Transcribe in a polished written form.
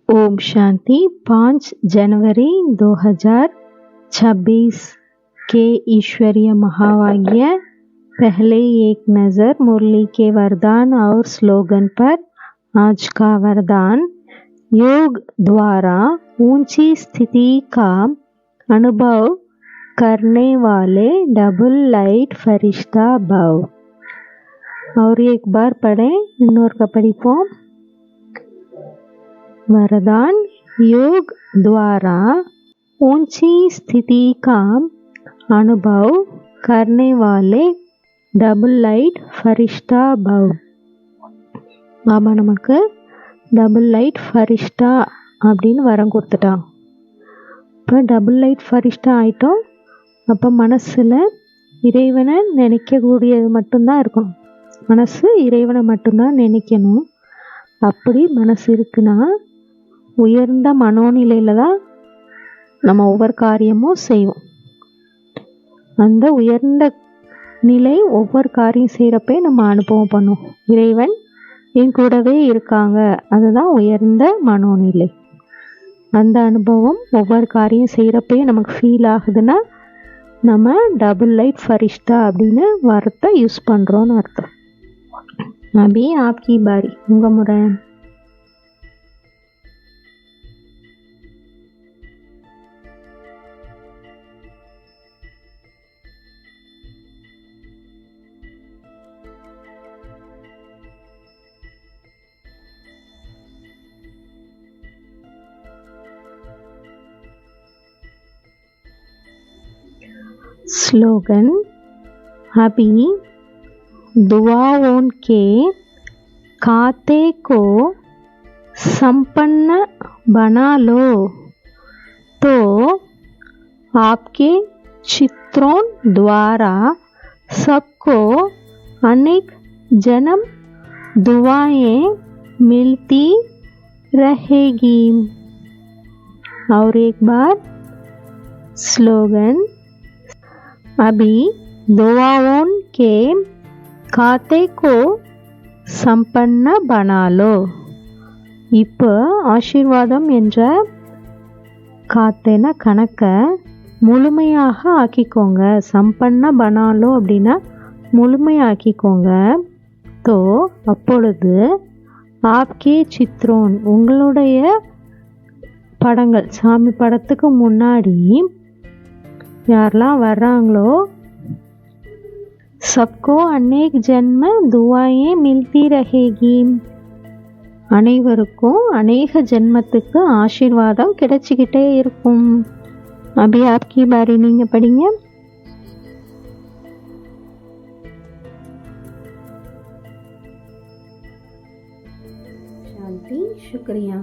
ओम शांति। 5 जनवरी 2026 के ईश्वरीय महावाक्य। पहले एक नज़र मुरली के वरदान और स्लोगन पर। आज का वरदान, योग द्वारा ऊंची स्थिति का अनुभव करने वाले डबल लाइट फरिश्ता भव। और एक बार पढ़ें, इन्नोर का படிப்போம்। वरदान, योग द्वारा ऊंची स्थिति का अनुभव करने वाले डबल लाइट फरिश्ता भव। பாபா நமக்கு டபுள் லைட் ஃபரிஷ்டா அப்படின்னு வரம் கொடுத்துட்டான். இப்போ டபுள் லைட் ஃபரிஷ்டா ஆயிட்டோம். அப்போ மனசில் இறைவனை நினைக்கக்கூடியது மட்டும்தான் இருக்கணும். மனசு இறைவனை மட்டும்தான் நினைக்கணும். அப்படி மனசு இருக்குன்னா உயர்ந்த மனோநிலையில் தான் நம்ம ஒவ்வொரு காரியமும் செய்வோம். அந்த உயர்ந்த நிலை ஒவ்வொரு காரியம் செய்கிறப்பே நம்ம அனுபவம் பண்ணுவோம். இறைவன் என் கூடவே இருக்காங்க, அதுதான் உயர்ந்த மனோநிலை. அந்த அனுபவம் ஒவ்வொரு காரியம் செய்கிறப்பே நமக்கு ஃபீல் ஆகுதுன்னா நம்ம டபுள் லைட் ஃபரிஷ்டா அப்படின்னு வார்த்தை யூஸ் பண்ணுறோன்னு அர்த்தம். அபி ஆப்கி பாரி, உங்கள் முறை. स्लोगन, अभी दुआओं के खाते को संपन्न बना लो तो आपके चित्रों द्वारा सबको अनेक जन्म दुआएं मिलती रहेगी। और एक बार स्लोगन, अभी दुआओं के खाते को संपन्न बना लो। இப்போ ஆசீர்வாதம் என்ற காத்தேன கணக்கை முழுமையாக ஆக்கிக்கோங்க. சம்பன்ன பனாலோ அப்படின்னா முழுமையாக்கிக்கோங்க. தோ அப்பொழுது ஆப்கே சித்ரோன், உங்களுடைய படங்கள், சாமி படத்துக்கு முன்னாடி யாரெல்லாம் வர்றாங்களோ சப்கோ அநேக் ஜென்ம துவாயே மில்தி ரஹேகி, அனைவருக்கும் அநேக ஜென்மத்துக்கு ஆசீர்வாதம் கிடைச்சிக்கிட்டே இருக்கும். அபி ஆப்கி பாரி, நீங்கள் படிங்க. शांति, शुक्रिया।